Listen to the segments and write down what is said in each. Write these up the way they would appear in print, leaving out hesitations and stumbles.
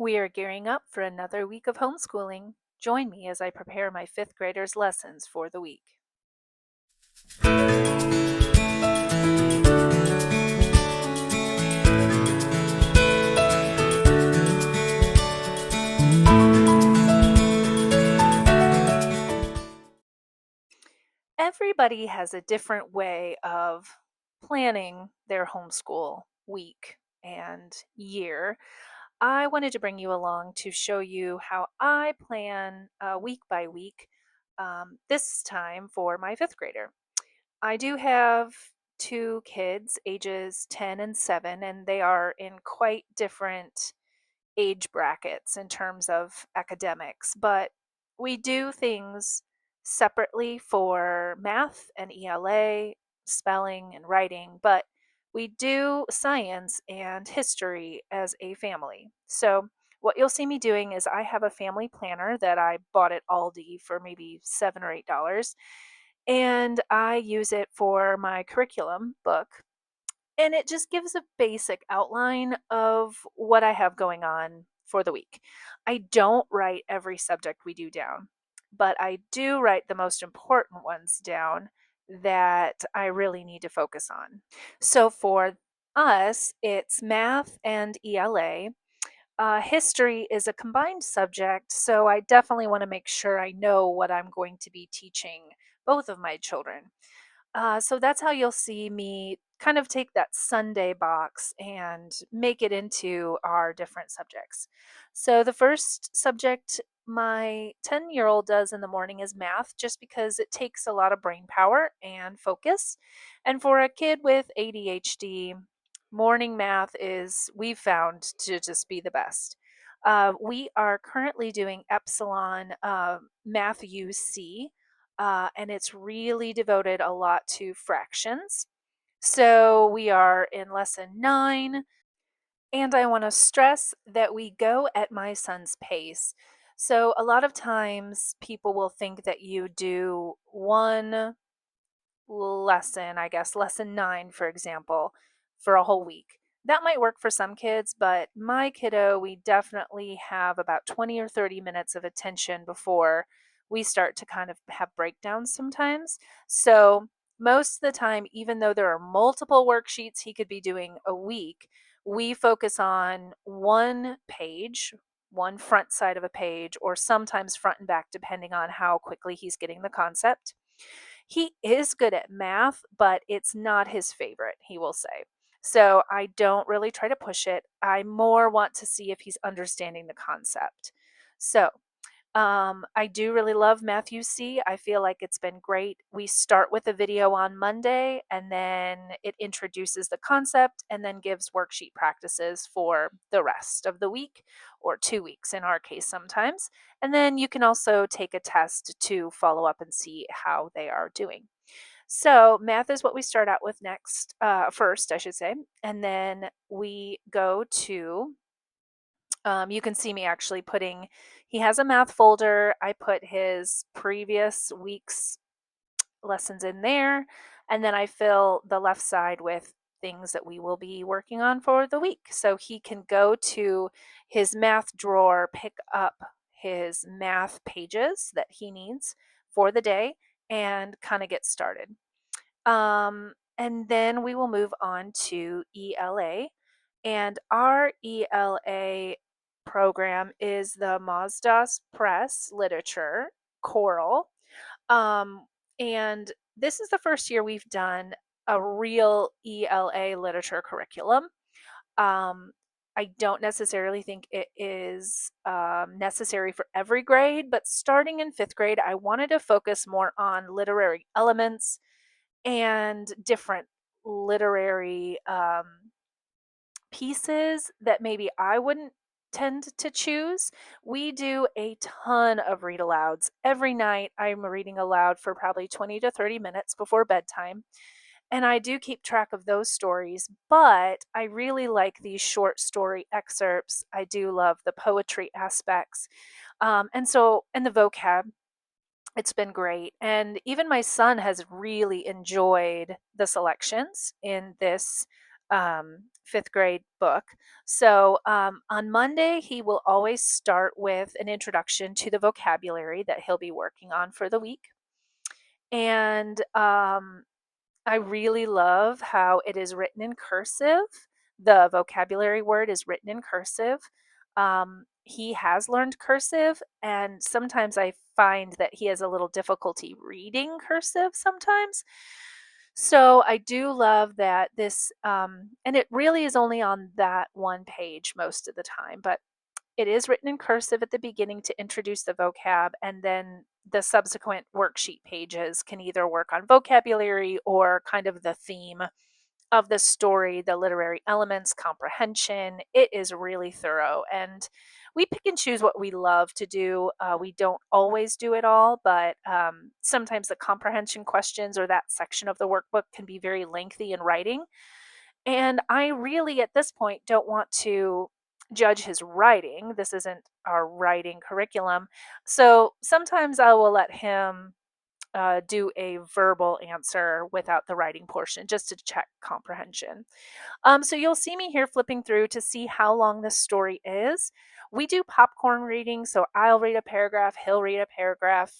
We are gearing up for another week of homeschooling. Join me as I prepare my fifth graders' lessons for the week. Everybody has a different way of planning their homeschool week and year. I wanted to bring you along to show you how I plan week by week this time for my fifth grader. I do have two kids, ages 10 and 7, and they are in quite different age brackets in terms of academics, but we do things separately for math and ELA, spelling and writing, but we do science and history as a family. So, what you'll see me doing is I have a family planner that I bought at Aldi for maybe $7 or $8, and I use it for my curriculum book, and it just gives a basic outline of what I have going on for the week. I don't write every subject we do down, but I do write the most important ones down that I really need to focus on. So for us, it's math and ELA. History is a combined subject, so I definitely want to make sure I know what I'm going to be teaching both of my children. So that's how you'll see me kind of take that Sunday box and make it into our different subjects. So the first subject my 10-year-old does in the morning is math, just because it takes a lot of brain power and focus. And for a kid with ADHD, morning math is, we've found, to just be the best. We are currently doing Epsilon Math U See, and it's really devoted a lot to fractions. So we are in lesson 9, and I want to stress that we go at my son's pace. So a lot of times people will think that you do one lesson, I guess, lesson 9, for example, for a whole week. That might work for some kids, but my kiddo, we definitely have about 20 or 30 minutes of attention before we start to kind of have breakdowns sometimes. So, most of the time, even though there are multiple worksheets he could be doing a week, we focus on one page, one front side of a page, or sometimes front and back, depending on how quickly he's getting the concept. He is good at math, but it's not his favorite, he will say. So I don't really try to push it. I more want to see if he's understanding the concept. So I do really love Matthew C. I feel like it's been great. We start with a video on Monday, and then it introduces the concept and then gives worksheet practices for the rest of the week, or 2 weeks in our case sometimes. And then you can also take a test to follow up and see how they are doing. So math is what we start out with first, I should say, and then we go to you can see me actually putting, he has a math folder. I put his previous week's lessons in there, and then I fill the left side with things that we will be working on for the week. So he can go to his math drawer, pick up his math pages that he needs for the day, and kind of get started. And then we will move on to ELA. And our ELA program is the Mosdos Press Literature Choral. And this is the first year we've done a real ELA literature curriculum. I don't necessarily think it is necessary for every grade, but starting in fifth grade, I wanted to focus more on literary elements and different literary pieces that maybe I wouldn't tend to choose. We do a ton of read alouds. Every night I'm reading aloud for probably 20 to 30 minutes before bedtime. And I do keep track of those stories, but I really like these short story excerpts. I do love the poetry aspects. And the vocab, it's been great. And even my son has really enjoyed the selections in this fifth grade book. So on Monday, he will always start with an introduction to the vocabulary that he'll be working on for the week. And I really love how it is written in cursive. The vocabulary word is written in cursive. He has learned cursive, and sometimes I find that he has a little difficulty reading cursive sometimes. So I do love that this, and it really is only on that one page most of the time, but it is written in cursive at the beginning to introduce the vocab, and then the subsequent worksheet pages can either work on vocabulary or kind of the theme of the story, the literary elements, comprehension. It is really thorough, and we pick and choose what we love to do. We don't always do it all, but sometimes the comprehension questions or that section of the workbook can be very lengthy in writing. And I really, at this point, don't want to judge his writing. This isn't our writing curriculum. So sometimes I will let him do a verbal answer without the writing portion just to check comprehension. So you'll see me here flipping through to see how long this story is. We do popcorn reading, so I'll read a paragraph, he'll read a paragraph.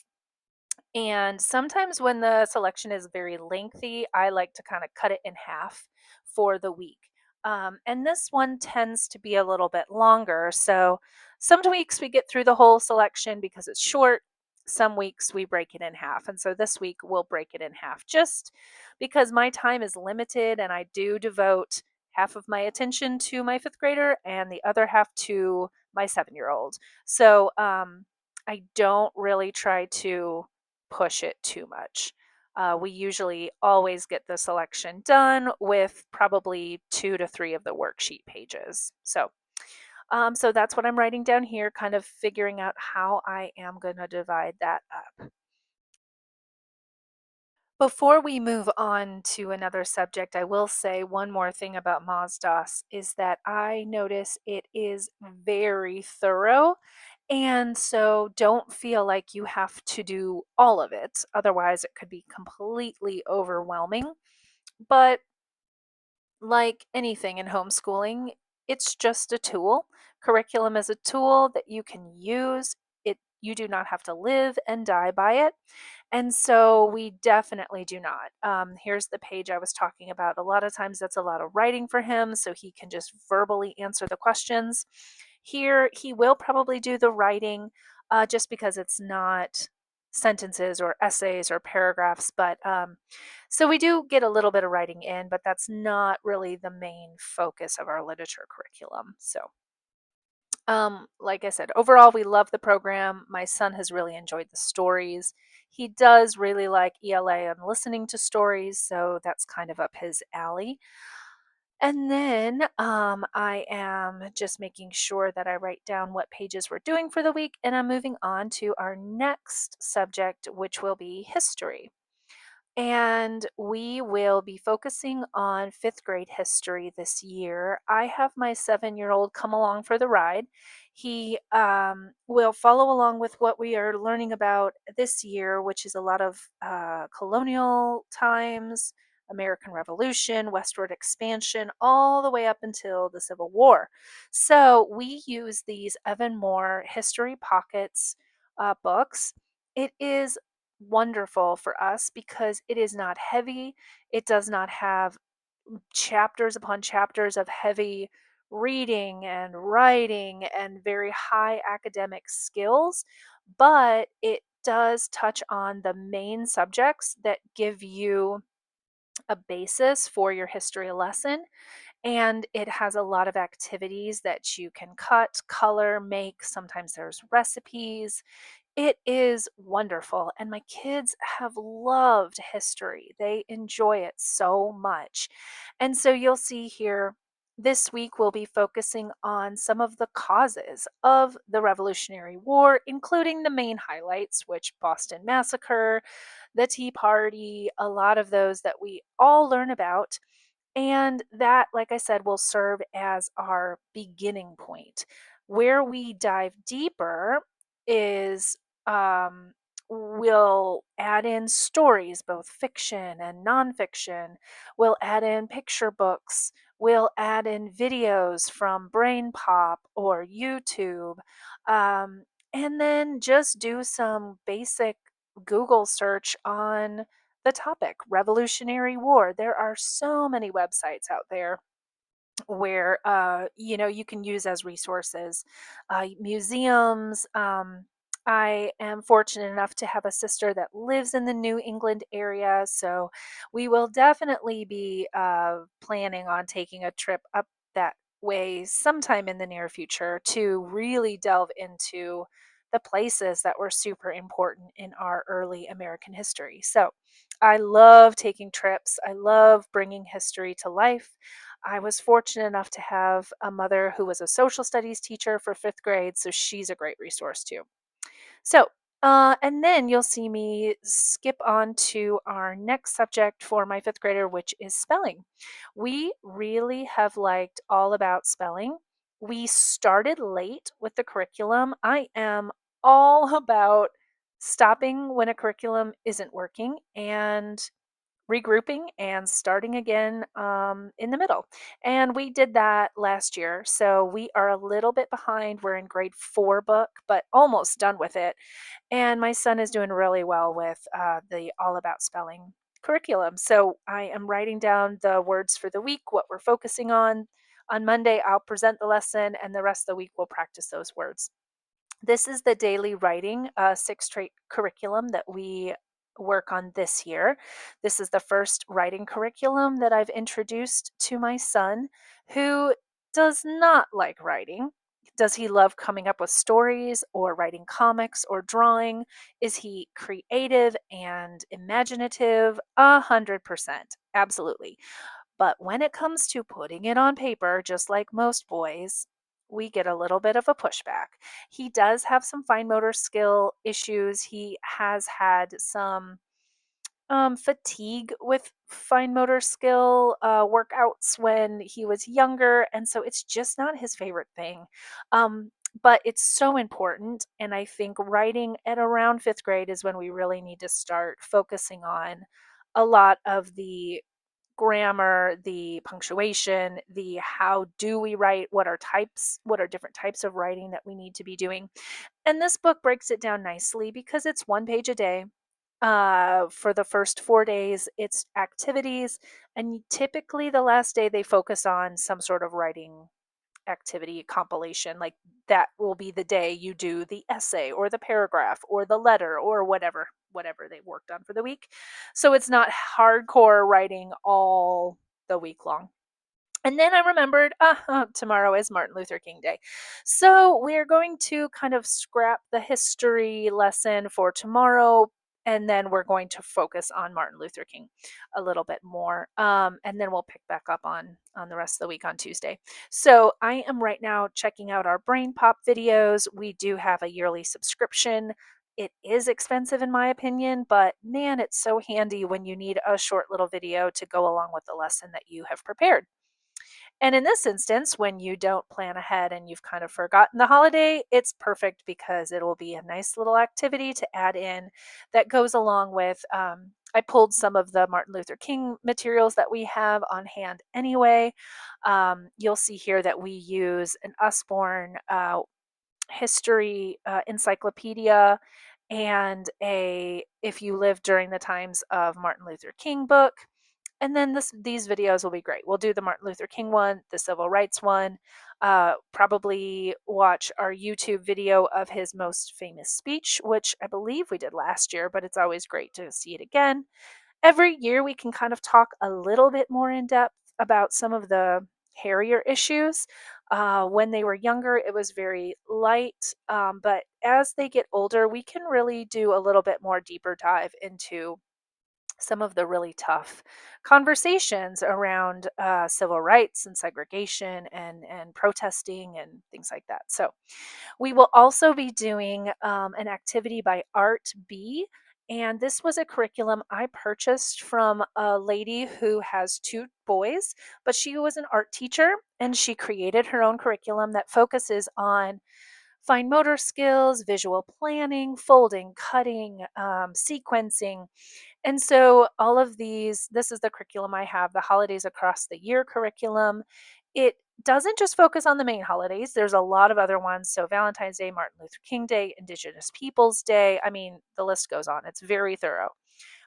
And sometimes when the selection is very lengthy, I like to kind of cut it in half for the week. And this one tends to be a little bit longer. So some weeks we get through the whole selection because it's short. Some weeks we break it in half. And so this week we'll break it in half just because my time is limited and I do devote half of my attention to my fifth grader and the other half to my 7-year-old. So I don't really try to push it too much. We usually always get the selection done with probably 2 to 3 of the worksheet pages. So that's what I'm writing down here, kind of figuring out how I am going to divide that up. Before we move on to another subject, I will say one more thing about Mosdos is that I notice it is very thorough. And so don't feel like you have to do all of it. Otherwise, it could be completely overwhelming. But like anything in homeschooling, it's just a tool. Curriculum is a tool that you can use. You do not have to live and die by it. And so we definitely do not. Here's the page I was talking about. A lot of times that's a lot of writing for him, so he can just verbally answer the questions. Here, he will probably do the writing just because it's not sentences or essays or paragraphs. But so we do get a little bit of writing in, but that's not really the main focus of our literature curriculum. So like I said, overall, we love the program. My son has really enjoyed the stories. He does really like ELA and listening to stories, so that's kind of up his alley. And then I am just making sure that I write down what pages we're doing for the week, and I'm moving on to our next subject, which will be history. And we will be focusing on fifth grade history this year. I have my 7-year-old come along for the ride. He will follow along with what we are learning about this year, which is a lot of colonial times, American Revolution, westward expansion, all the way up until the Civil War. So we use these Evan Moor History Pockets books. It is wonderful for us because it is not heavy. It does not have chapters upon chapters of heavy reading and writing and very high academic skills, but it does touch on the main subjects that give you a basis for your history lesson. And it has a lot of activities that you can cut, color, make. Sometimes there's recipes. It is wonderful, and my kids have loved history. They enjoy it so much. And so you'll see here this week we'll be focusing on some of the causes of the Revolutionary War, including the main highlights, which Boston Massacre, the Tea Party, a lot of those that we all learn about. And that, like I said, will serve as our beginning point. Where we dive deeper is we'll add in stories, both fiction and nonfiction. We'll add in picture books. We'll add in videos from Brain Pop or YouTube, um, and then just do some basic Google search on the topic Revolutionary War. There are so many websites out there where you can use as resources, museums. I am fortunate enough to have a sister that lives in the New England area, so we will definitely be planning on taking a trip up that way sometime in the near future to really delve into the places that were super important in our early American history. So I love taking trips. I love bringing history to life. I was fortunate enough to have a mother who was a social studies teacher for fifth grade, so she's a great resource too. So, and then you'll see me skip on to our next subject for my fifth grader, which is spelling. We really have liked all about spelling. We started late with the curriculum. I am all about stopping when a curriculum isn't working and regrouping and starting again in the middle. And we did that last year. So we are a little bit behind. We're in grade 4 book, but almost done with it. And my son is doing really well with the All About Spelling curriculum. So I am writing down the words for the week, what we're focusing on. On Monday, I'll present the lesson, and the rest of the week, we'll practice those words. This is the daily writing sixth trait curriculum that we work on this year. This is the first writing curriculum that I've introduced to my son, who does not like writing. Does he love coming up with stories or writing comics or drawing? Is he creative and imaginative? 100%. Absolutely. But when it comes to putting it on paper, just like most boys, we get a little bit of a pushback. He does have some fine motor skill issues. He has had some fatigue with fine motor skill workouts when he was younger. And so it's just not his favorite thing. But it's so important. And I think writing at around fifth grade is when we really need to start focusing on a lot of the grammar, the punctuation, the how do we write, what are different types of writing that we need to be doing. And this book breaks it down nicely because it's one page a day. For the first 4 days, it's activities, and typically the last day they focus on some sort of writing activity compilation. Like that will be the day you do the essay or the paragraph or the letter or whatever they worked on for the week. So it's not hardcore writing all the week long. And then I remembered, tomorrow is Martin Luther King Day. So we're going to kind of scrap the history lesson for tomorrow. And then we're going to focus on Martin Luther King a little bit more. And then we'll pick back up on the rest of the week on Tuesday. So I am right now checking out our Brain Pop videos. We do have a yearly subscription. It is expensive in my opinion, but man, it's so handy when you need a short little video to go along with the lesson that you have prepared. And in this instance, when you don't plan ahead and you've kind of forgotten the holiday, it's perfect because it'll be a nice little activity to add in that goes along with. I pulled some of the Martin Luther King materials that we have on hand anyway. You'll see here that we use an Usborne history encyclopedia and a If You Lived During the Times of Martin Luther King book. And then these videos will be great. We'll do the Martin Luther King one, the civil rights one, probably watch our YouTube video of his most famous speech, which I believe we did last year, but it's always great to see it again. Every year we can kind of talk a little bit more in depth about some of the hairier issues. When they were younger, it was very light, but as they get older, we can really do a little bit more deeper dive into some of the really tough conversations around civil rights and segregation and protesting and things like that. So we will also be doing an activity by Art B. And this was a curriculum I purchased from a lady who has two boys, but she was an art teacher and she created her own curriculum that focuses on fine motor skills, visual planning, folding, cutting, sequencing. And so, all of these, this is the curriculum I have, the Holidays Across the Year curriculum. It doesn't just focus on the main holidays, there's a lot of other ones. So, Valentine's Day, Martin Luther King Day, Indigenous Peoples Day. I mean, the list goes on. It's very thorough.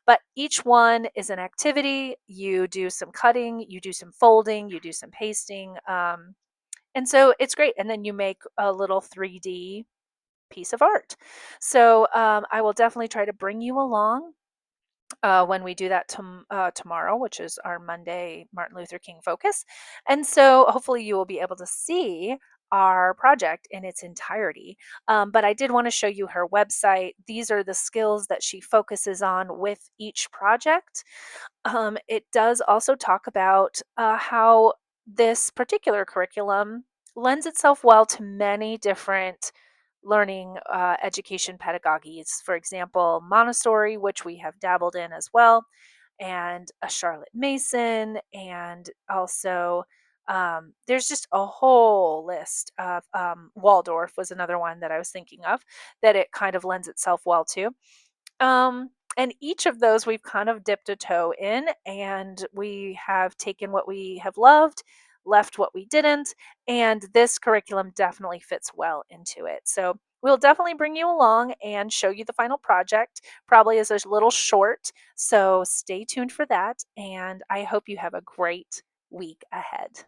But each one is an activity. You do some cutting, you do some folding, you do some pasting. And so it's great. And then you make a little 3D piece of art. So I will definitely try to bring you along when we do that tomorrow, which is our Monday Martin Luther King focus. And so hopefully you will be able to see our project in its entirety. But I did want to show you her website. These are the skills that she focuses on with each project. It does also talk about how this particular curriculum lends itself well to many different learning education pedagogies. For example, Montessori, which we have dabbled in as well, and a Charlotte Mason, and also there's just a whole list of Waldorf was another one that I was thinking of that it kind of lends itself well to. And each of those we've kind of dipped a toe in, and we have taken what we have loved, left what we didn't, and this curriculum definitely fits well into it. So we'll definitely bring you along and show you the final project, probably as a little short. So stay tuned for that, and I hope you have a great week ahead.